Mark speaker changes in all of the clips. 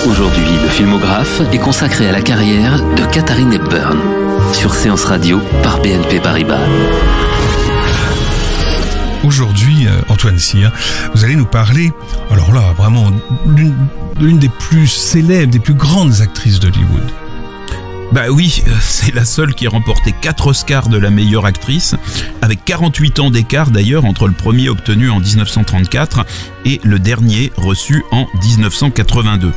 Speaker 1: Aujourd'hui, le filmographe est consacré à la carrière de Katharine Hepburn, sur Séance Radio par BNP Paribas.
Speaker 2: Aujourd'hui, Antoine Cyr, vous allez nous parler, alors là, vraiment, l'une des plus célèbres, des plus grandes actrices d'Hollywood.
Speaker 3: Bah oui, c'est la seule qui a remporté 4 Oscars de la meilleure actrice, avec 48 ans d'écart d'ailleurs entre le premier obtenu en 1934 et le dernier reçu en 1982.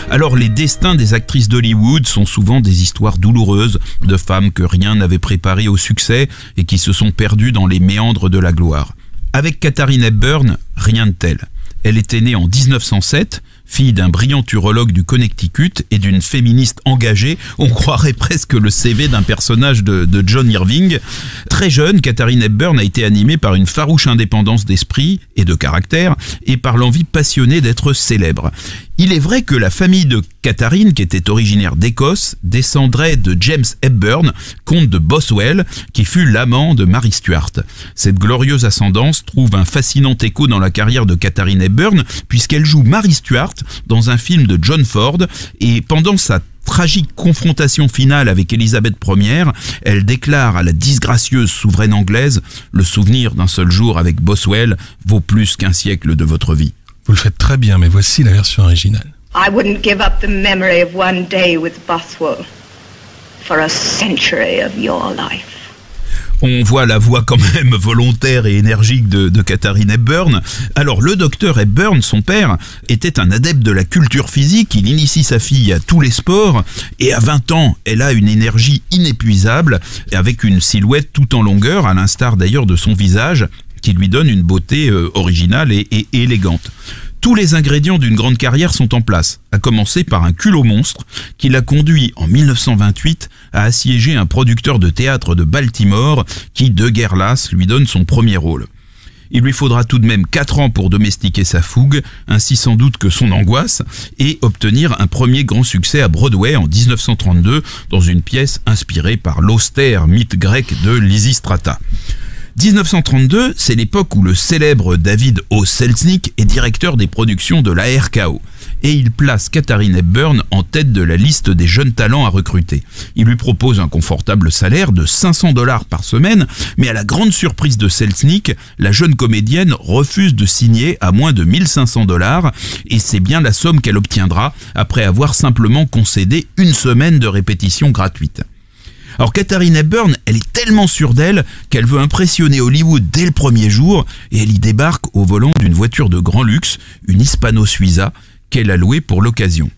Speaker 3: Alors les destins des actrices d'Hollywood sont souvent des histoires douloureuses de femmes que rien n'avait préparées au succès et qui se sont perdues dans les méandres de la gloire. Avec Katharine Hepburn, rien de tel. Elle était née en 1907, fille d'un brillant urologue du Connecticut et d'une féministe engagée. On croirait presque le CV d'un personnage de John Irving. Très jeune, Katharine Hepburn a été animée par une farouche indépendance d'esprit et de caractère et par l'envie passionnée d'être célèbre. Il est vrai que la famille de Katharine, qui était originaire d'Écosse, descendrait de James Hepburn, comte de Boswell, qui fut l'amant de Mary Stuart. Cette glorieuse ascendance trouve un fascinant écho dans la carrière de Katharine Hepburn, puisqu'elle joue Mary Stuart dans un film de John Ford, et pendant sa tragique confrontation finale avec Élisabeth Ier, elle déclare à la disgracieuse souveraine anglaise « Le souvenir d'un seul jour avec Boswell vaut plus qu'un siècle de votre vie ».
Speaker 2: Vous le faites très bien, mais voici la version originale.
Speaker 4: I wouldn't give up the memory of one day with Bothwell for a century of your life.
Speaker 3: On voit la voix quand même volontaire et énergique de Katharine Hepburn. Alors le docteur Hepburn, son père, était un adepte de la culture physique. Il initie sa fille à tous les sports et à 20 ans, elle a une énergie inépuisable avec une silhouette tout en longueur, à l'instar d'ailleurs de son visage, qui lui donne une beauté originale et élégante. Tous les ingrédients d'une grande carrière sont en place, à commencer par un culot monstre qui l'a conduit en 1928 à assiéger un producteur de théâtre de Baltimore qui, de guerre lasse, lui donne son premier rôle. Il lui faudra tout de même 4 ans pour domestiquer sa fougue, ainsi sans doute que son angoisse, et obtenir un premier grand succès à Broadway en 1932 dans une pièce inspirée par l'austère mythe grec de Lysistrata. 1932, c'est l'époque où le célèbre David O. Selznick est directeur des productions de la RKO. Et il place Katharine Hepburn en tête de la liste des jeunes talents à recruter. Il lui propose un confortable salaire de $500 par semaine, mais à la grande surprise de Selznick, la jeune comédienne refuse de signer à moins de $1 500, et c'est bien la somme qu'elle obtiendra après avoir simplement concédé une semaine de répétition gratuite. Alors Katharine Hepburn, elle est tellement sûre d'elle qu'elle veut impressionner Hollywood dès le premier jour et elle y débarque au volant d'une voiture de grand luxe, une Hispano Suiza, qu'elle a louée pour l'occasion.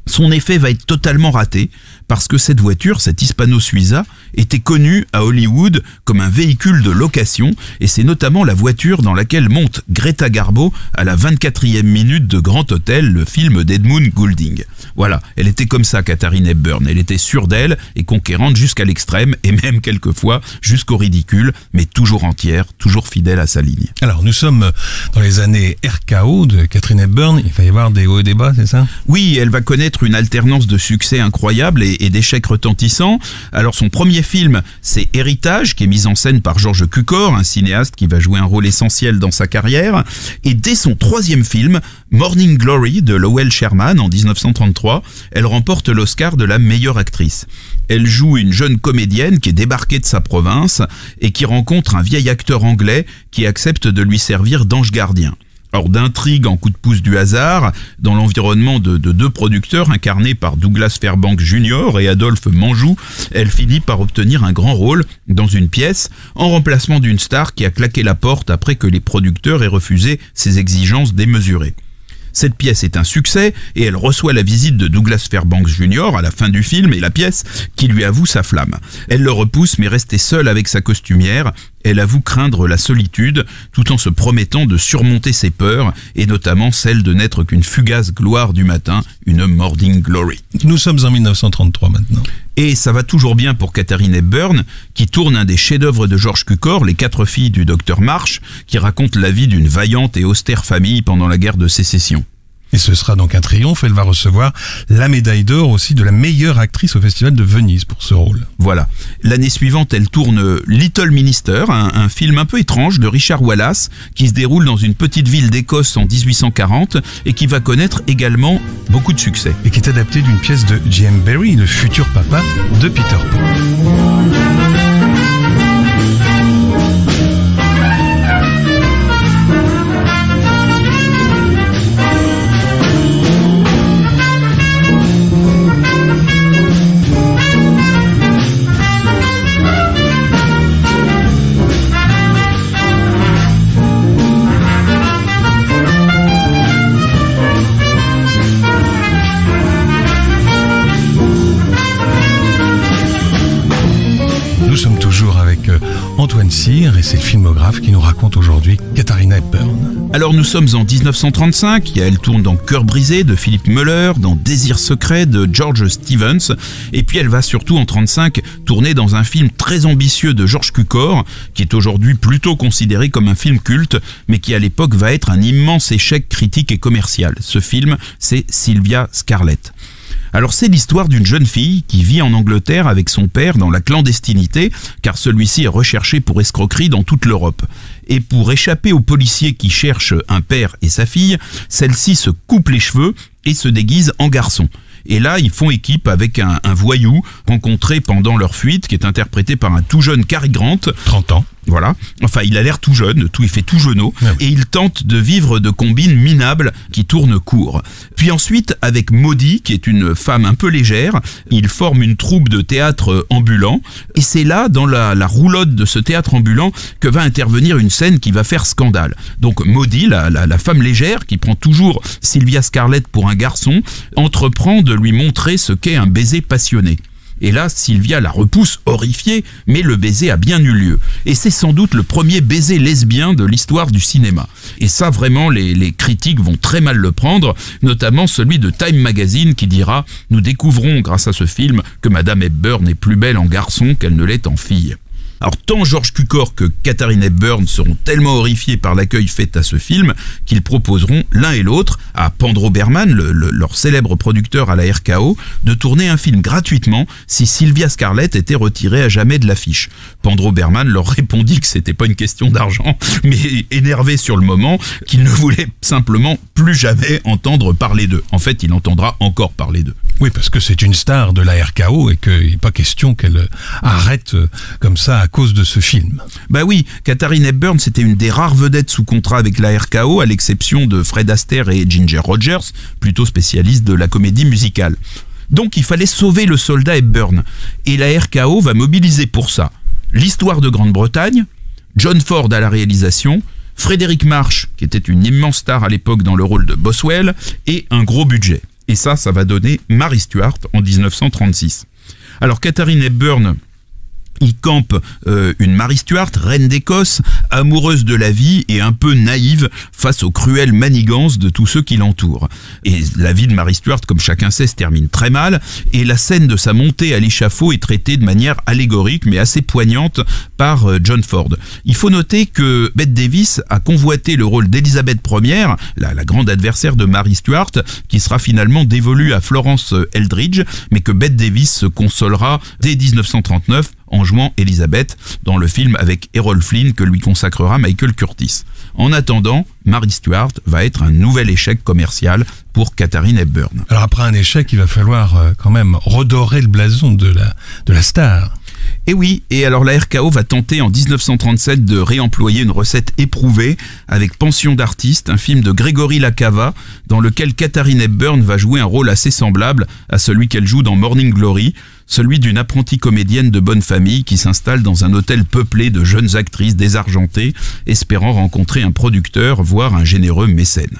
Speaker 3: Son effet va être totalement raté parce que cette voiture, cette Hispano Suiza, était connue à Hollywood comme un véhicule de location et c'est notamment la voiture dans laquelle monte Greta Garbo à la 24e minute de Grand Hôtel, le film d'Edmund Goulding. Voilà, elle était comme ça, Katharine Hepburn. Elle était sûre d'elle et conquérante jusqu'à l'extrême et même quelquefois jusqu'au ridicule, mais toujours entière, toujours fidèle à sa ligne.
Speaker 2: Alors, nous sommes dans les années RKO de Katharine Hepburn. Il va y avoir des hauts et des bas, c'est ça?
Speaker 3: Oui, elle va connaître une alternance de succès incroyable et d'échecs retentissants. Alors, son premier film, c'est Héritage, qui est mis en scène par George Cukor, un cinéaste qui va jouer un rôle essentiel dans sa carrière. Et dès son troisième film, Morning Glory de Lowell Sherman en 1933, elle remporte l'Oscar de la meilleure actrice. Elle joue une jeune comédienne qui est débarquée de sa province et qui rencontre un vieil acteur anglais qui accepte de lui servir d'ange gardien. Alors d'intrigue en coup de pouce du hasard, dans l'environnement de 2 producteurs incarnés par Douglas Fairbanks Jr. et Adolphe Manjou, elle finit par obtenir un grand rôle dans une pièce en remplacement d'une star qui a claqué la porte après que les producteurs aient refusé ses exigences démesurées. Cette pièce est un succès et elle reçoit la visite de Douglas Fairbanks Jr. à la fin du film et la pièce qui lui avoue sa flamme. Elle le repousse mais restée seule avec sa costumière, elle avoue craindre la solitude tout en se promettant de surmonter ses peurs et notamment celle de n'être qu'une fugace gloire du matin, une morning glory.
Speaker 2: Nous sommes en 1933 maintenant.
Speaker 3: Et ça va toujours bien pour Katharine Hepburn, qui tourne un des chefs-d'œuvre de George Cukor, Les 4 filles du docteur Marsh, qui raconte la vie d'une vaillante et austère famille pendant la guerre de sécession.
Speaker 2: Et ce sera donc un triomphe. Elle va recevoir la médaille d'or aussi de la meilleure actrice au Festival de Venise pour ce rôle.
Speaker 3: Voilà. L'année suivante, elle tourne Little Minister, un film un peu étrange de Richard Wallace qui se déroule dans une petite ville d'Écosse en 1840 et qui va connaître également beaucoup de succès.
Speaker 2: Et qui est adapté d'une pièce de J.M. Barrie, le futur papa de Peter Pan. Nous sommes toujours avec Antoine Cyr et c'est le filmographe qui nous raconte aujourd'hui Katharina Hepburn.
Speaker 3: Alors nous sommes en 1935, elle tourne dans Cœur brisé de Philippe Muller, dans Désir secret de George Stevens, et puis elle va surtout en 1935 tourner dans un film très ambitieux de George Cukor, qui est aujourd'hui plutôt considéré comme un film culte, mais qui à l'époque va être un immense échec critique et commercial. Ce film, c'est Sylvia Scarlett. Alors c'est l'histoire d'une jeune fille qui vit en Angleterre avec son père dans la clandestinité, car celui-ci est recherché pour escroquerie dans toute l'Europe. Et pour échapper aux policiers qui cherchent un père et sa fille, celle-ci se coupe les cheveux et se déguise en garçon. Et là, ils font équipe avec un voyou rencontré pendant leur fuite, qui est interprété par un tout jeune Cary Grant.
Speaker 2: 30 ans.
Speaker 3: Voilà. Enfin, il a l'air tout jeune, il fait tout jeuneau.
Speaker 2: Ouais.
Speaker 3: Et il tente de vivre de combines minables qui tournent court. Puis ensuite, avec Maudie, qui est une femme un peu légère, il forme une troupe de théâtre ambulant. Et c'est là, dans la roulotte de ce théâtre ambulant, que va intervenir une scène qui va faire scandale. Donc Maudie, la femme légère, qui prend toujours Sylvia Scarlett pour un garçon, entreprend de lui montrer ce qu'est un baiser passionné. Et là, Sylvia la repousse, horrifiée, mais le baiser a bien eu lieu. Et c'est sans doute le premier baiser lesbien de l'histoire du cinéma. Et ça, vraiment, les critiques vont très mal le prendre, notamment celui de Time Magazine qui dira « Nous découvrons, grâce à ce film, que Madame Hepburn est plus belle en garçon qu'elle ne l'est en fille ». Alors tant George Cukor que Katharina Hepburn seront tellement horrifiés par l'accueil fait à ce film qu'ils proposeront l'un et l'autre à Pandro Berman, leur célèbre producteur à la RKO, de tourner un film gratuitement si Sylvia Scarlett était retirée à jamais de l'affiche. Pandro Berman leur répondit que c'était pas une question d'argent, mais énervé sur le moment, qu'il ne voulait simplement plus jamais entendre parler d'eux. En fait, il entendra encore parler d'eux.
Speaker 2: Oui, parce que c'est une star de la RKO et qu'il n'est pas question qu'elle arrête comme ça à cause de ce film.
Speaker 3: Bah oui, Katharina Hepburn, c'était une des rares vedettes sous contrat avec la RKO, à l'exception de Fred Astaire et Ginger Rogers, plutôt spécialistes de la comédie musicale. Donc il fallait sauver le soldat Hepburn. Et la RKO va mobiliser pour ça l'histoire de Grande-Bretagne, John Ford à la réalisation, Frédéric March, qui était une immense star à l'époque dans le rôle de Boswell, et un gros budget. Et ça va donner Mary Stuart en 1936. Alors Katharina Hepburn, il campe une Mary Stuart, reine d'Écosse, amoureuse de la vie et un peu naïve face aux cruelles manigances de tous ceux qui l'entourent. Et la vie de Mary Stuart, comme chacun sait, se termine très mal, et la scène de sa montée à l'échafaud est traitée de manière allégorique mais assez poignante par John Ford. Il faut noter que Bette Davis a convoité le rôle d'Elizabeth Ier, la grande adversaire de Mary Stuart, qui sera finalement dévolue à Florence Eldridge, mais que Bette Davis se consolera dès 1939 en jouant Elizabeth dans le film avec Errol Flynn que lui consacrera Michael Curtis. En attendant, Mary Stuart va être un nouvel échec commercial pour Katharina Hepburn.
Speaker 2: Alors après un échec, il va falloir quand même redorer le blason de la star.
Speaker 3: Et oui, et alors la RKO va tenter en 1937 de réemployer une recette éprouvée avec Pension d'artiste, un film de Grégory Lacava dans lequel Katharina Hepburn va jouer un rôle assez semblable à celui qu'elle joue dans Morning Glory, celui d'une apprentie comédienne de bonne famille qui s'installe dans un hôtel peuplé de jeunes actrices désargentées, espérant rencontrer un producteur, voire un généreux mécène.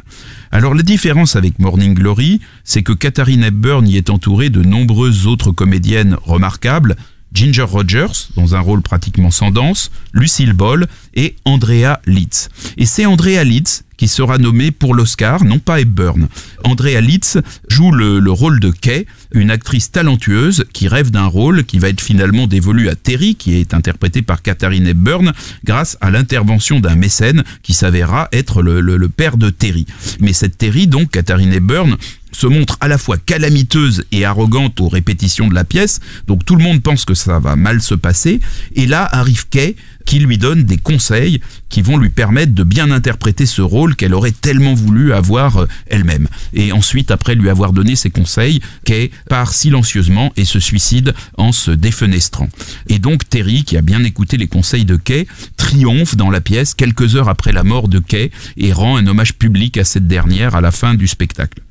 Speaker 3: Alors la différence avec Morning Glory, c'est que Katharina Hepburn y est entourée de nombreuses autres comédiennes remarquables, Ginger Rogers, dans un rôle pratiquement sans danse, Lucille Ball et Andrea Leeds. Et c'est Andrea Leeds qui sera nommée pour l'Oscar, non pas Hepburn. Andrea Leeds joue le rôle de Kay, une actrice talentueuse qui rêve d'un rôle qui va être finalement dévolu à Terry, qui est interprété par Katharine Hepburn, grâce à l'intervention d'un mécène qui s'avérera être le père de Terry. Mais cette Terry, donc Katharine Hepburn, se montre à la fois calamiteuse et arrogante aux répétitions de la pièce, donc tout le monde pense que ça va mal se passer, et là arrive Kay qui lui donne des conseils qui vont lui permettre de bien interpréter ce rôle qu'elle aurait tellement voulu avoir elle-même. Et ensuite, après lui avoir donné ses conseils, Kay part silencieusement et se suicide en se défenestrant. Et donc Terry, qui a bien écouté les conseils de Kay, triomphe dans la pièce quelques heures après la mort de Kay et rend un hommage public à cette dernière à la fin du spectacle.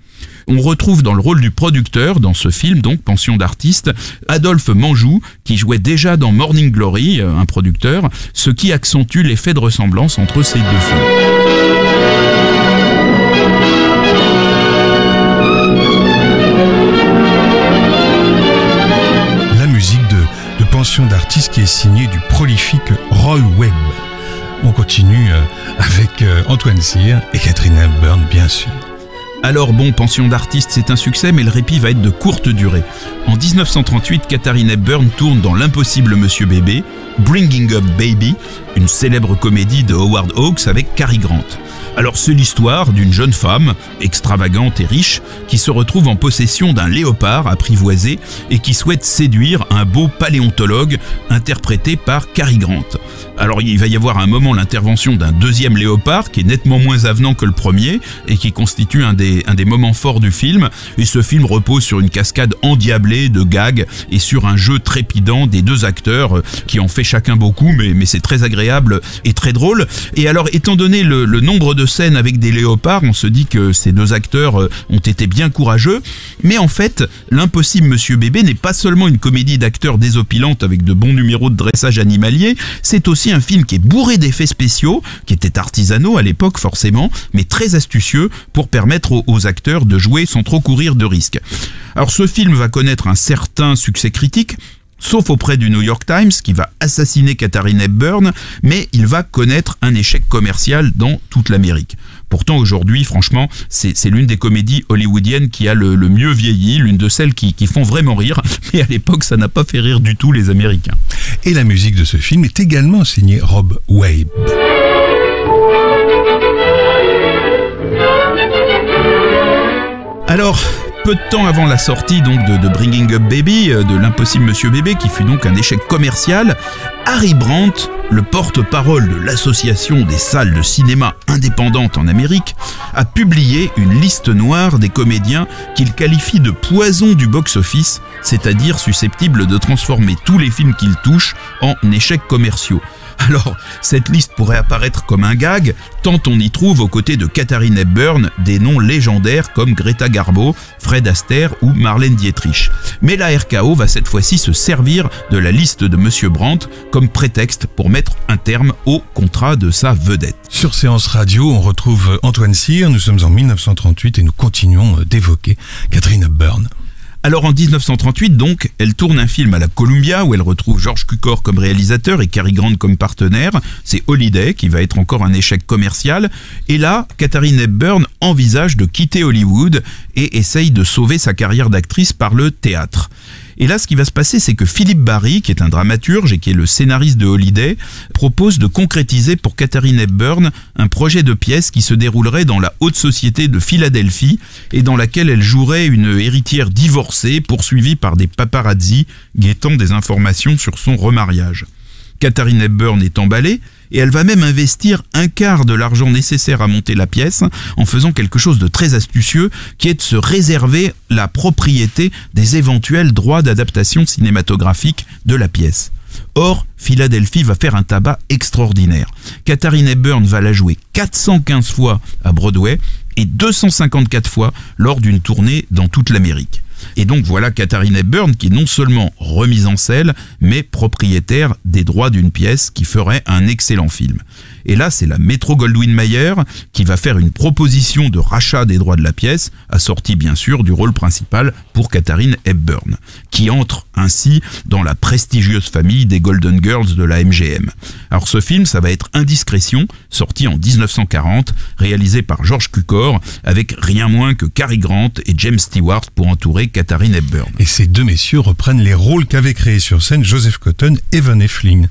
Speaker 3: On retrouve dans le rôle du producteur, dans ce film, donc Pension d'artiste, Adolphe Manjou, qui jouait déjà dans Morning Glory, un producteur, ce qui accentue l'effet de ressemblance entre ces deux films.
Speaker 2: La musique de Pension d'artiste qui est signée du prolifique Roy Webb. On continue avec Antoine Cyr et Katharine Hepburn, bien sûr.
Speaker 3: Alors bon, Pension d'artiste, c'est un succès, mais le répit va être de courte durée. En 1938, Katharine Hepburn tourne dans L'impossible Monsieur Bébé, Bringing Up Baby, une célèbre comédie de Howard Hawks avec Cary Grant. Alors c'est l'histoire d'une jeune femme, extravagante et riche, qui se retrouve en possession d'un léopard apprivoisé et qui souhaite séduire un beau paléontologue interprété par Cary Grant. Alors il va y avoir à un moment l'intervention d'un deuxième léopard qui est nettement moins avenant que le premier et qui constitue un des moments forts du film. Et ce film repose sur une cascade endiablée de gags et sur un jeu trépidant des deux acteurs qui en fait chacun beaucoup, mais c'est très agréable et très drôle. Et alors étant donné le nombre de scènes avec des léopards, on se dit que ces deux acteurs ont été bien courageux. Mais en fait, L'impossible Monsieur Bébé n'est pas seulement une comédie d'acteurs désopilante avec de bons numéros de dressage animalier, c'est aussi un film qui est bourré d'effets spéciaux, qui étaient artisanaux à l'époque forcément, mais très astucieux pour permettre aux acteurs de jouer sans trop courir de risques. Alors ce film va connaître un certain succès critique, sauf auprès du New York Times qui va assassiner Katharine Hepburn, mais il va connaître un échec commercial dans toute l'Amérique. Pourtant aujourd'hui, franchement, c'est l'une des comédies hollywoodiennes qui a le mieux vieilli, l'une de celles qui font vraiment rire, mais à l'époque ça n'a pas fait rire du tout les Américains.
Speaker 2: Et la musique de ce film est également signée Rob Webb.
Speaker 3: Alors, peu de temps avant la sortie donc de Bringing Up Baby, de L'impossible Monsieur Bébé, qui fut donc un échec commercial, Harry Brandt, le porte-parole de l'association des salles de cinéma indépendantes en Amérique, a publié une liste noire des comédiens qu'il qualifie de poison du box-office, c'est-à-dire susceptibles de transformer tous les films qu'il touche en échecs commerciaux. Alors, cette liste pourrait apparaître comme un gag, tant on y trouve aux côtés de Katharine Hepburn des noms légendaires comme Greta Garbo, Fred Astaire ou Marlène Dietrich. Mais la RKO va cette fois-ci se servir de la liste de Monsieur Brandt comme prétexte pour mettre un terme au contrat de sa vedette.
Speaker 2: Sur Séance Radio, on retrouve Antoine Cyr, nous sommes en 1938 et nous continuons d'évoquer Katharine Hepburn.
Speaker 3: Alors en 1938, donc, elle tourne un film à la Columbia où elle retrouve George Cukor comme réalisateur et Cary Grant comme partenaire. C'est Holiday qui va être encore un échec commercial. Et là, Katharine Hepburn envisage de quitter Hollywood et essaye de sauver sa carrière d'actrice par le théâtre. Et là, ce qui va se passer, c'est que Philippe Barry, qui est un dramaturge et qui est le scénariste de Holiday, propose de concrétiser pour Katharine Hepburn un projet de pièce qui se déroulerait dans la haute société de Philadelphie et dans laquelle elle jouerait une héritière divorcée poursuivie par des paparazzi guettant des informations sur son remariage. Katharine Hepburn est emballée et elle va même investir un quart de l'argent nécessaire à monter la pièce en faisant quelque chose de très astucieux qui est de se réserver la propriété des éventuels droits d'adaptation cinématographique de la pièce. Or, Philadelphie va faire un tabac extraordinaire. Katharine Hepburn va la jouer 415 fois à Broadway et 254 fois lors d'une tournée dans toute l'Amérique. Et donc voilà Katharine Hepburn qui est non seulement remise en selle, mais propriétaire des droits d'une pièce qui ferait un excellent film. Et là, c'est la Metro-Goldwyn-Mayer qui va faire une proposition de rachat des droits de la pièce, assortie bien sûr du rôle principal pour Katharine Hepburn, qui entre ainsi dans la prestigieuse famille des Golden Girls de la MGM. Alors ce film, ça va être Indiscrétion, sorti en 1940, réalisé par George Cukor, avec rien moins que Cary Grant et James Stewart pour entourer Katharine Hepburn.
Speaker 2: Et ces deux messieurs reprennent les rôles qu'avaient créés sur scène Joseph Cotten et Van Heflin.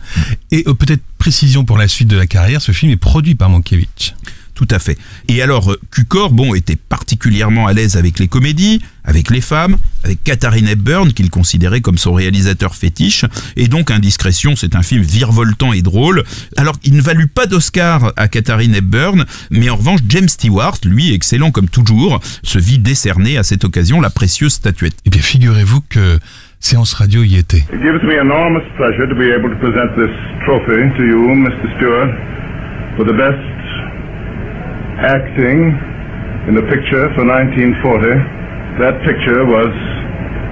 Speaker 2: Et peut-être précision pour la suite de la carrière, ce film est produit par Mankiewicz.
Speaker 3: Tout à fait. Et alors, Cukor, était particulièrement à l'aise avec les comédies, avec les femmes, avec Katharine Hepburn, qu'il considérait comme son réalisateur fétiche. Et donc, Indiscrétion, c'est un film virevoltant et drôle. Alors, il ne valut pas d'Oscar à Katharine Hepburn, mais en revanche, James Stewart, lui, excellent comme toujours, se vit décerner à cette occasion la précieuse statuette.
Speaker 2: Eh bien, figurez-vous que Séance Radio y était.
Speaker 5: It gives me enormous pleasure to be able to present this trophy to you, Mr. Stewart, for the best acting in a picture for 1940. That picture was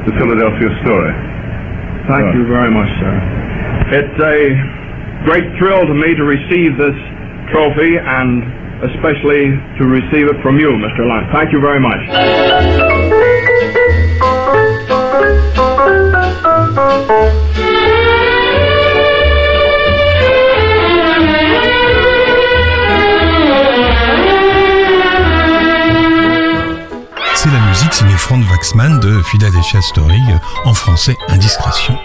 Speaker 5: The Philadelphia Story.
Speaker 6: Thank you very much, sir. It's a great thrill to me to receive this trophy and especially to receive it from you, Mr. Lang. Thank you very much.
Speaker 2: C'est la musique signée Franz Waxman de Philadelphia Story, en français Indiscrétion.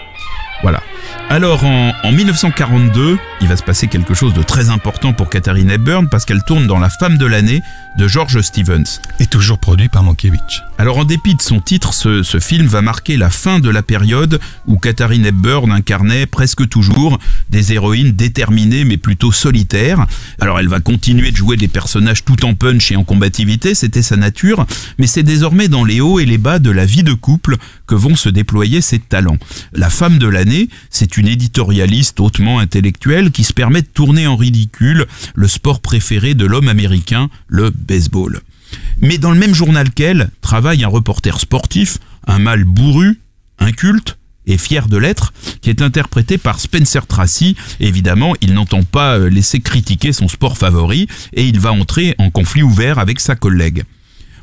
Speaker 3: Voilà. Alors en 1942, il va se passer quelque chose de très important pour Katharine Hepburn parce qu'elle tourne dans La femme de l'année de George Stevens.
Speaker 2: Et toujours produit par Mankiewicz.
Speaker 3: Alors en dépit de son titre, ce film va marquer la fin de la période où Katharine Hepburn incarnait presque toujours des héroïnes déterminées mais plutôt solitaires. Alors elle va continuer de jouer des personnages tout en punch et en combativité, c'était sa nature, mais c'est désormais dans les hauts et les bas de la vie de couple que vont se déployer ses talents. La femme de l'année, c'est une éditorialiste hautement intellectuelle qui se permet de tourner en ridicule le sport préféré de l'homme américain, le baseball. Mais dans le même journal qu'elle, travaille un reporter sportif, un mâle bourru, inculte et fier de l'être, qui est interprété par Spencer Tracy. Évidemment, il n'entend pas laisser critiquer son sport favori et il va entrer en conflit ouvert avec sa collègue.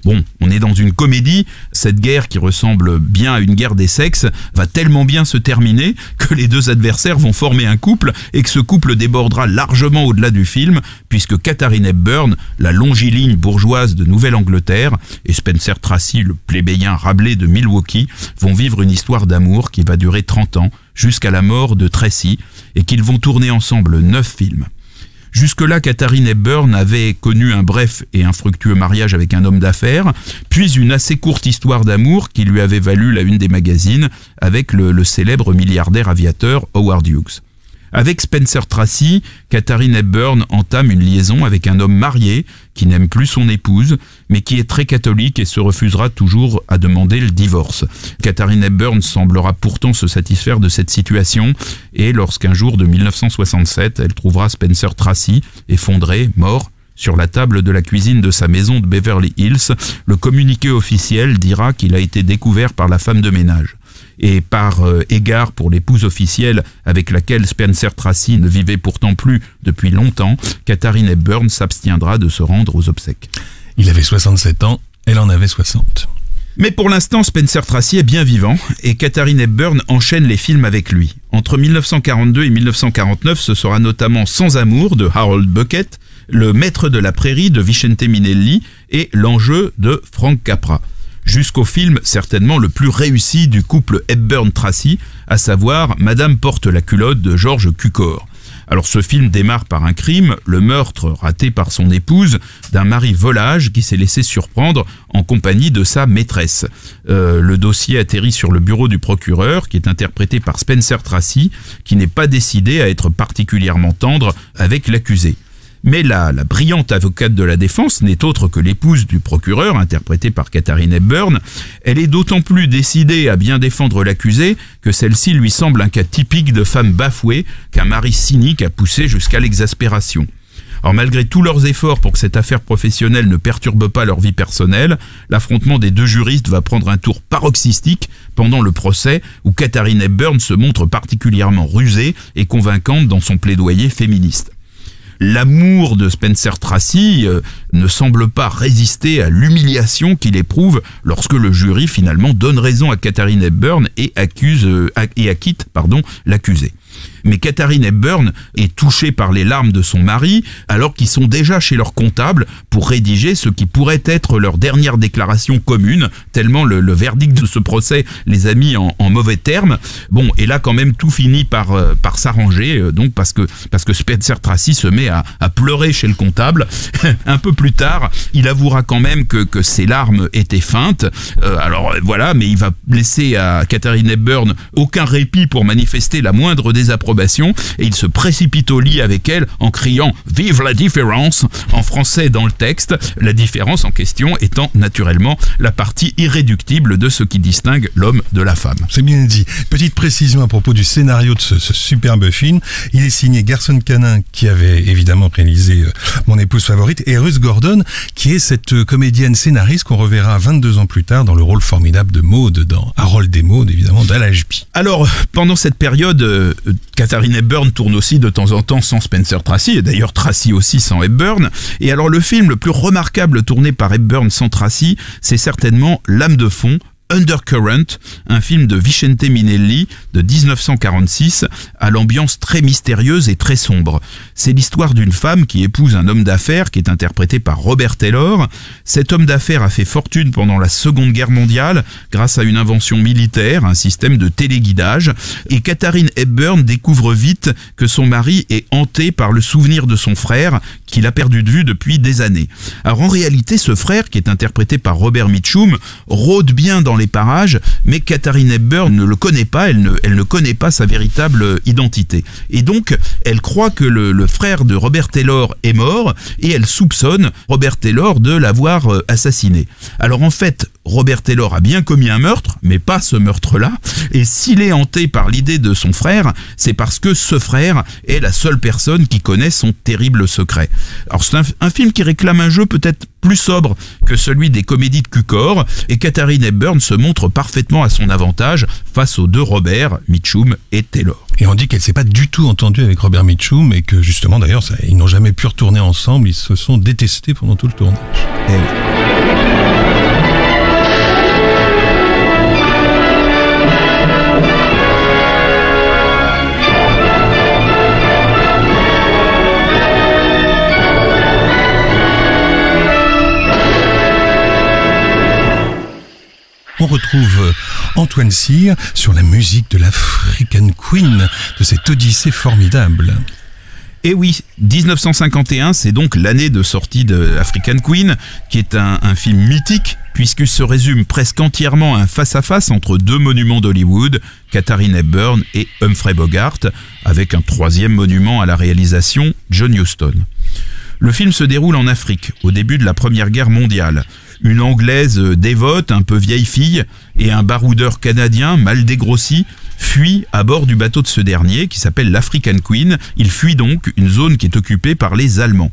Speaker 3: Bon, on est dans une comédie, cette guerre qui ressemble bien à une guerre des sexes va tellement bien se terminer que les deux adversaires vont former un couple et que ce couple débordera largement au-delà du film puisque Katharine Hepburn, la longiligne bourgeoise de Nouvelle-Angleterre, et Spencer Tracy, le plébéien Rabelais de Milwaukee, vont vivre une histoire d'amour qui va durer 30 ans jusqu'à la mort de Tracy et qu'ils vont tourner ensemble 9 films. Jusque-là, Katharine Hepburn avait connu un bref et infructueux mariage avec un homme d'affaires, puis une assez courte histoire d'amour qui lui avait valu la une des magazines avec le célèbre milliardaire aviateur Howard Hughes. Avec Spencer Tracy, Katharine Hepburn entame une liaison avec un homme marié qui n'aime plus son épouse, mais qui est très catholique et se refusera toujours à demander le divorce. Katharine Hepburn semblera pourtant se satisfaire de cette situation et lorsqu'un jour de 1967, elle trouvera Spencer Tracy effondré, mort, sur la table de la cuisine de sa maison de Beverly Hills, le communiqué officiel dira qu'il a été découvert par la femme de ménage. Et par égard pour l'épouse officielle avec laquelle Spencer Tracy ne vivait pourtant plus depuis longtemps, Katharine Hepburn s'abstiendra de se rendre aux obsèques.
Speaker 2: Il avait 67 ans, elle en avait 60.
Speaker 3: Mais pour l'instant, Spencer Tracy est bien vivant et Katharine Hepburn enchaîne les films avec lui. Entre 1942 et 1949, ce sera notamment Sans amour de Harold Bucket, Le maître de la prairie de Vicente Minelli et L'enjeu de Frank Capra. Jusqu'au film certainement le plus réussi du couple Hepburn-Tracy, à savoir Madame porte la culotte de George Cukor. Alors ce film démarre par un crime, le meurtre raté par son épouse d'un mari volage qui s'est laissé surprendre en compagnie de sa maîtresse. Le dossier atterrit sur le bureau du procureur qui est interprété par Spencer Tracy, qui n'est pas décidé à être particulièrement tendre avec l'accusé. Mais la brillante avocate de la défense n'est autre que l'épouse du procureur, interprétée par Katharine Hepburn. Elle est d'autant plus décidée à bien défendre l'accusé que celle-ci lui semble un cas typique de femme bafouée qu'un mari cynique a poussé jusqu'à l'exaspération. Alors malgré tous leurs efforts pour que cette affaire professionnelle ne perturbe pas leur vie personnelle, l'affrontement des deux juristes va prendre un tour paroxystique pendant le procès où Katharine Hepburn se montre particulièrement rusée et convaincante dans son plaidoyer féministe. L'amour de Spencer Tracy ne semble pas résister à l'humiliation qu'il éprouve lorsque le jury finalement donne raison à Katharine Hepburn et acquitte l'accusé. Mais Katharine Hepburn est touchée par les larmes de son mari alors qu'ils sont déjà chez leur comptable pour rédiger ce qui pourrait être leur dernière déclaration commune, tellement le verdict de ce procès les a mis en mauvais termes. Bon, et là quand même tout finit par s'arranger, donc parce que Spencer Tracy se met à pleurer chez le comptable. Un peu plus tard, il avouera quand même que ses larmes étaient feintes. Alors voilà, mais il va laisser à Katharine Hepburn aucun répit pour manifester la moindre désapprobation, et il se précipite au lit avec elle en criant « Vive la différence !» en français dans le texte, la différence en question étant naturellement la partie irréductible de ce qui distingue l'homme de la femme.
Speaker 2: C'est bien dit. Petite précision à propos du scénario de ce superbe film. Il est signé Garson Kanin, qui avait évidemment réalisé Mon épouse favorite, et Ruth Gordon, qui est cette comédienne scénariste qu'on reverra 22 ans plus tard dans le rôle formidable de Maude dans Harold et Maude, évidemment, d'Al Ashby.
Speaker 3: Alors, pendant cette période, Katharine Hepburn tourne aussi de temps en temps sans Spencer Tracy, et d'ailleurs Tracy aussi sans Hepburn. Et alors le film le plus remarquable tourné par Hepburn sans Tracy, c'est certainement Lame de fond, Undercurrent, un film de Vicente Minelli de 1946 à l'ambiance très mystérieuse et très sombre. C'est l'histoire d'une femme qui épouse un homme d'affaires qui est interprété par Robert Taylor. Cet homme d'affaires a fait fortune pendant la Seconde Guerre mondiale grâce à une invention militaire, un système de téléguidage, et Katharine Hepburn découvre vite que son mari est hanté par le souvenir de son frère qu'il a perdu de vue depuis des années. Alors en réalité, ce frère, qui est interprété par Robert Mitchum, rôde bien dans les parages, mais Katharine Hepburn ne le connaît pas, elle ne connaît pas sa véritable identité. Et donc, elle croit que le frère de Robert Taylor est mort, et elle soupçonne Robert Taylor de l'avoir assassiné. Alors en fait, Robert Taylor a bien commis un meurtre, mais pas ce meurtre-là, et s'il est hanté par l'idée de son frère, c'est parce que ce frère est la seule personne qui connaît son terrible secret. Alors c'est un film qui réclame un jeu peut-être plus sobre que celui des comédies de Cukor, et Katharine Hepburn se montre parfaitement à son avantage face aux deux Robert, Mitchum et Taylor.
Speaker 2: Et on dit qu'elle ne s'est pas du tout entendue avec Robert Mitchum, et que justement d'ailleurs ils n'ont jamais pu retourner ensemble, ils se sont détestés pendant tout le tournage.
Speaker 3: Et oui.
Speaker 2: On retrouve Antoine Cyr sur la musique de l'African Queen, de cette odyssée formidable.
Speaker 3: Et oui, 1951, c'est donc l'année de sortie de African Queen, qui est un film mythique, puisqu'il se résume presque entièrement à un face-à-face entre deux monuments d'Hollywood, Katharine Hepburn et Humphrey Bogart, avec un troisième monument à la réalisation, John Huston. Le film se déroule en Afrique, au début de la Première Guerre mondiale. Une Anglaise dévote, un peu vieille fille, et un baroudeur canadien mal dégrossi fuient à bord du bateau de ce dernier, qui s'appelle l'African Queen. Il fuit donc une zone qui est occupée par les Allemands.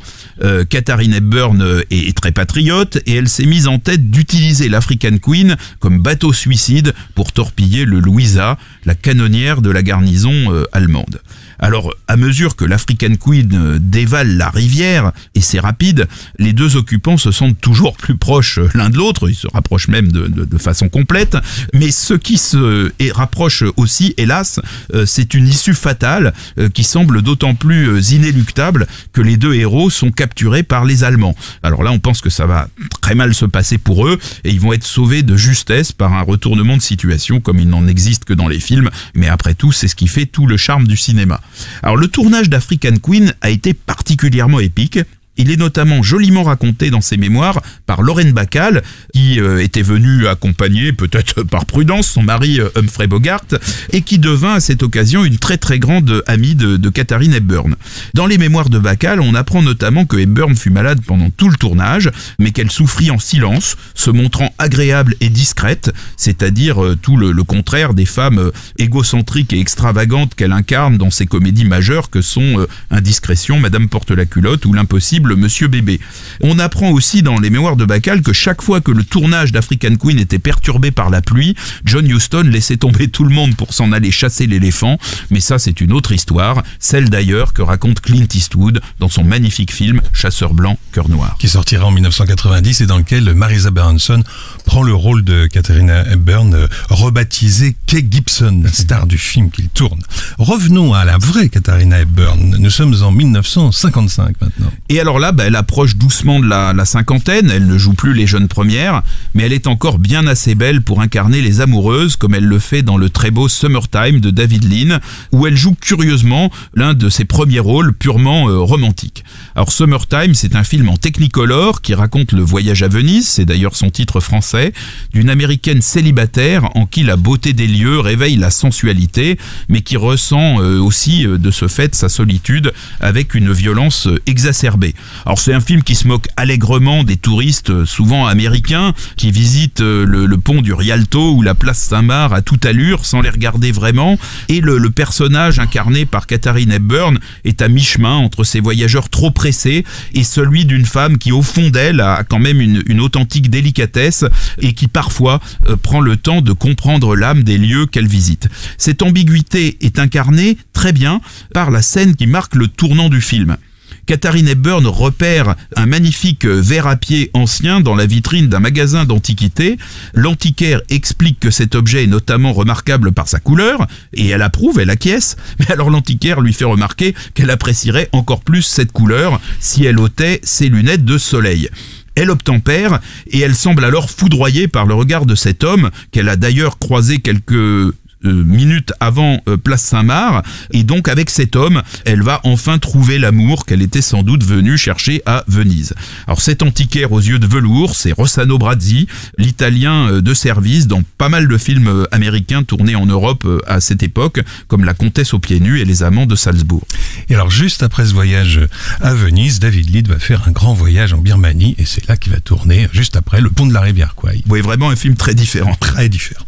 Speaker 3: Katharine Hepburn est très patriote, et elle s'est mise en tête d'utiliser l'African Queen comme bateau suicide pour torpiller le Louisa, la canonnière de la garnison allemande. Alors, à mesure que l'African Queen dévale la rivière, et c'est rapide, les deux occupants se sentent toujours plus proches l'un de l'autre, ils se rapprochent même de façon complète, mais ce qui se rapproche aussi, hélas, c'est une issue fatale qui semble d'autant plus inéluctable que les deux héros sont capturés par les Allemands. Alors là, on pense que ça va très mal se passer pour eux, et ils vont être sauvés de justesse par un retournement de situation comme il n'en existe que dans les films, mais après tout, c'est ce qui fait tout le charme du cinéma. Alors le tournage d'African Queen a été particulièrement épique. Il est notamment joliment raconté dans ses mémoires par Lorraine Bacall, qui était venue accompagner, peut-être par prudence, son mari Humphrey Bogart, et qui devint à cette occasion une très très grande amie de Katharine Hepburn. Dans les mémoires de Bacall, on apprend notamment que Hepburn fut malade pendant tout le tournage, mais qu'elle souffrit en silence, se montrant agréable et discrète, c'est-à-dire tout le contraire des femmes égocentriques et extravagantes qu'elle incarne dans ses comédies majeures que sont Indiscrétion, Madame porte la culotte ou L'Impossible terrible Monsieur Bébé. On apprend aussi dans les mémoires de Bacall que chaque fois que le tournage d'African Queen était perturbé par la pluie, John Huston laissait tomber tout le monde pour s'en aller chasser l'éléphant. Mais ça, c'est une autre histoire, celle d'ailleurs que raconte Clint Eastwood dans son magnifique film Chasseur blanc, cœur noir.
Speaker 2: Qui sortira en 1990 et dans lequel Marisa Berenson prend le rôle de Katharina Hepburn, rebaptisée Kay Gibson, la star du film qu'il tourne. Revenons à la vraie Katharina Hepburn. Nous sommes en 1955 maintenant.
Speaker 3: Et alors là, elle approche doucement de la cinquantaine. Elle ne joue plus les jeunes premières, mais elle est encore bien assez belle pour incarner les amoureuses, comme elle le fait dans le très beau Summertime de David Lean, où elle joue curieusement l'un de ses premiers rôles purement romantiques. Alors Summertime, c'est un film en Technicolor qui raconte le voyage à Venise, c'est d'ailleurs son titre français, d'une américaine célibataire en qui la beauté des lieux réveille la sensualité, mais qui ressent aussi de ce fait sa solitude avec une violence exacerbée. Alors c'est un film qui se moque allègrement des touristes, souvent américains, qui visitent le pont du Rialto ou la place Saint-Marc à toute allure sans les regarder vraiment, et le personnage incarné par Katharina Hepburn est à mi-chemin entre ces voyageurs trop pressés et celui d'une femme qui au fond d'elle a quand même une authentique délicatesse et qui parfois prend le temps de comprendre l'âme des lieux qu'elle visite. Cette ambiguïté est incarnée très bien par la scène qui marque le tournant du film. Katharina Hepburn repère un magnifique verre à pied ancien dans la vitrine d'un magasin d'antiquités. L'antiquaire explique que cet objet est notamment remarquable par sa couleur, et elle approuve, elle acquiesce, mais alors l'antiquaire lui fait remarquer qu'elle apprécierait encore plus cette couleur si elle ôtait ses lunettes de soleil. Elle obtempère et elle semble alors foudroyée par le regard de cet homme qu'elle a d'ailleurs croisé quelques minutes avant place Saint-Marc, et donc avec cet homme elle va enfin trouver l'amour qu'elle était sans doute venue chercher à Venise. Alors cet antiquaire aux yeux de velours, c'est Rossano Brazzi, l'italien de service dans pas mal de films américains tournés en Europe à cette époque, comme La Comtesse aux pieds nus et Les Amants de Salzbourg.
Speaker 2: Et alors juste après ce voyage à Venise, David Lean va faire un grand voyage en Birmanie, et c'est là qu'il va tourner juste après Le Pont de la rivière Kwai.
Speaker 3: Vous voyez vraiment un film très différent.
Speaker 2: Très différent.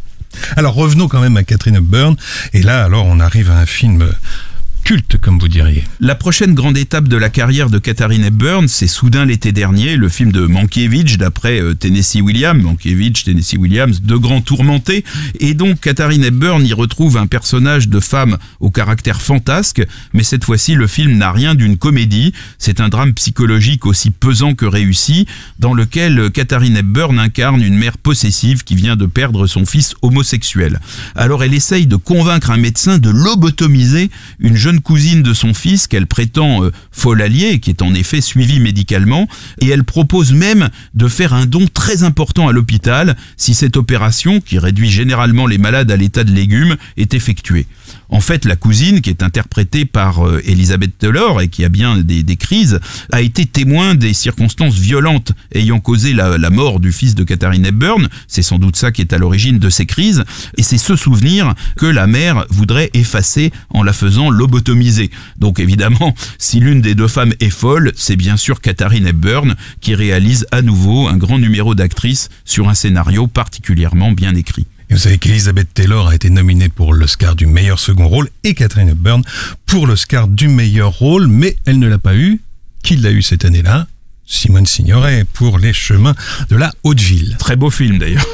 Speaker 2: Alors revenons quand même à Katharina Hepburn, et là alors on arrive à un film culte, comme vous diriez.
Speaker 3: La prochaine grande étape de la carrière de Katharina Hepburn, c'est Soudain l'été dernier, le film de Mankiewicz d'après Tennessee Williams. Mankiewicz, Tennessee Williams, deux grands tourmentés. Et donc Katharina Hepburn y retrouve un personnage de femme au caractère fantasque, mais cette fois-ci le film n'a rien d'une comédie. C'est un drame psychologique aussi pesant que réussi, dans lequel Katharina Hepburn incarne une mère possessive qui vient de perdre son fils homosexuel. Alors elle essaye de convaincre un médecin de lobotomiser une jeune cousine de son fils qu'elle prétend folle alliée, qui est en effet suivie médicalement, et elle propose même de faire un don très important à l'hôpital si cette opération, qui réduit généralement les malades à l'état de légumes, est effectuée. En fait, la cousine, qui est interprétée par Elizabeth Taylor et qui a bien des crises, a été témoin des circonstances violentes ayant causé la mort du fils de Katharina Hepburn. C'est sans doute ça qui est à l'origine de ces crises, et c'est ce souvenir que la mère voudrait effacer en la faisant lobotomiser. Donc évidemment, si l'une des deux femmes est folle, c'est bien sûr Katharina Hepburn qui réalise à nouveau un grand numéro d'actrice sur un scénario particulièrement bien écrit.
Speaker 2: Et vous savez qu'Elizabeth Taylor a été nominée pour l'Oscar du meilleur second rôle et Katharina Hepburn pour l'Oscar du meilleur rôle, mais elle ne l'a pas eu. Qui l'a eu cette année-là? Simone Signoret pour Les Chemins de la Haute-Ville.
Speaker 3: Très beau film d'ailleurs.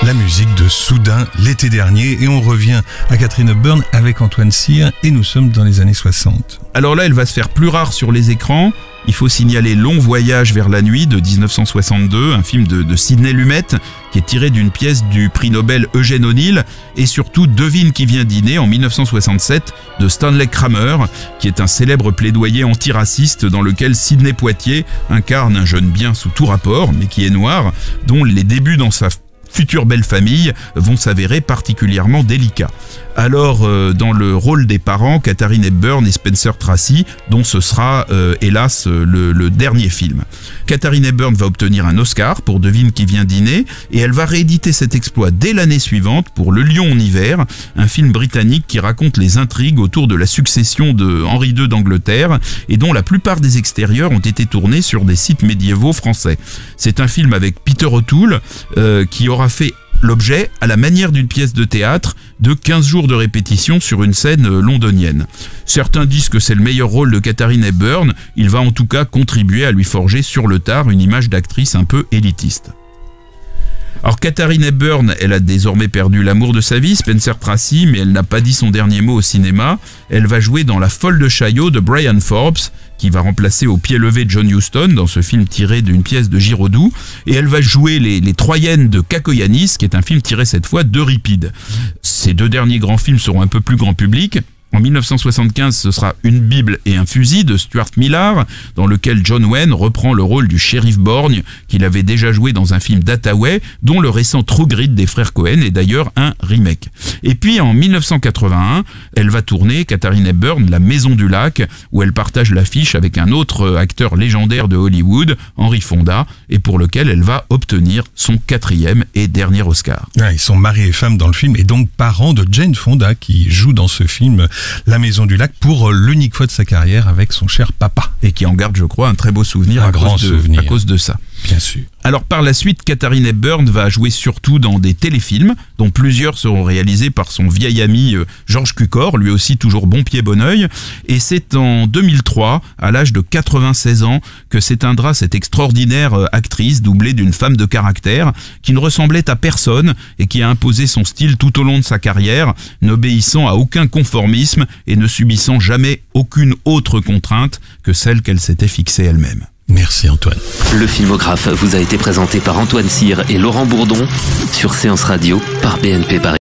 Speaker 2: La musique de Soudain l'été dernier, et on revient à Katharina Hepburn avec Antoine Cyr, et nous sommes dans les années 60.
Speaker 3: Alors là, elle va se faire plus rare sur les écrans. Il faut signaler Long Voyage vers la nuit de 1962, un film de Sidney Lumet qui est tiré d'une pièce du prix Nobel Eugène O'Neill, et surtout Devine qui vient dîner en 1967 de Stanley Kramer, qui est un célèbre plaidoyer antiraciste dans lequel Sidney Poitier incarne un jeune bien sous tout rapport, mais qui est noir, dont les débuts dans sa future belle famille vont s'avérer particulièrement délicats. Alors, dans le rôle des parents, Katharine Hepburn et Spencer Tracy, dont ce sera, hélas, le dernier film. Katharine Hepburn va obtenir un Oscar pour Devine qui vient dîner, et elle va rééditer cet exploit dès l'année suivante pour Le Lion en hiver, un film britannique qui raconte les intrigues autour de la succession de Henri II d'Angleterre, et dont la plupart des extérieurs ont été tournés sur des sites médiévaux français. C'est un film avec Peter O'Toole, qui aura fait l'objet, à la manière d'une pièce de théâtre, de 15 jours de répétition sur une scène londonienne. Certains disent que c'est le meilleur rôle de Katharine Hepburn, il va en tout cas contribuer à lui forger sur le tard une image d'actrice un peu élitiste. Alors Katharine Hepburn, elle a désormais perdu l'amour de sa vie, Spencer Tracy, mais elle n'a pas dit son dernier mot au cinéma. Elle va jouer dans La Folle de Chaillot de Brian Forbes, qui va remplacer au pied levé John Huston dans ce film tiré d'une pièce de Giraudoux, et elle va jouer les Troyennes de Cacoyanis, qui est un film tiré cette fois d'Euripide. Ces deux derniers grands films seront un peu plus grand public. En 1975, ce sera Une Bible et un fusil de Stuart Millar, dans lequel John Wayne reprend le rôle du shérif Borgne, qu'il avait déjà joué dans un film d'Hathaway, dont le récent True Grit des frères Cohen est d'ailleurs un remake. Et puis en 1981, elle va tourner, Katharine Hepburn, La Maison du Lac, où elle partage l'affiche avec un autre acteur légendaire de Hollywood, Henry Fonda, et pour lequel elle va obtenir son 4e et dernier Oscar.
Speaker 2: Ils sont mari et femme dans le film, et donc parents de Jane Fonda, qui joue dans ce film La Maison du Lac pour l'unique fois de sa carrière avec son cher papa.
Speaker 3: Et qui en garde, je crois, un très beau souvenir, à cause de ça.
Speaker 2: Bien sûr.
Speaker 3: Alors par la suite, Katharine Hepburn va jouer surtout dans des téléfilms, dont plusieurs seront réalisés par son vieil ami Georges Cukor, lui aussi toujours bon pied bon oeil. Et c'est en 2003, à l'âge de 96 ans, que s'éteindra cette extraordinaire actrice doublée d'une femme de caractère qui ne ressemblait à personne et qui a imposé son style tout au long de sa carrière, n'obéissant à aucun conformisme et ne subissant jamais aucune autre contrainte que celle qu'elle s'était fixée elle-même.
Speaker 2: Merci Antoine.
Speaker 1: Le Filmographe vous a été présenté par Antoine Cyr et Laurent Bourdon sur Séance Radio par BNP Paribas.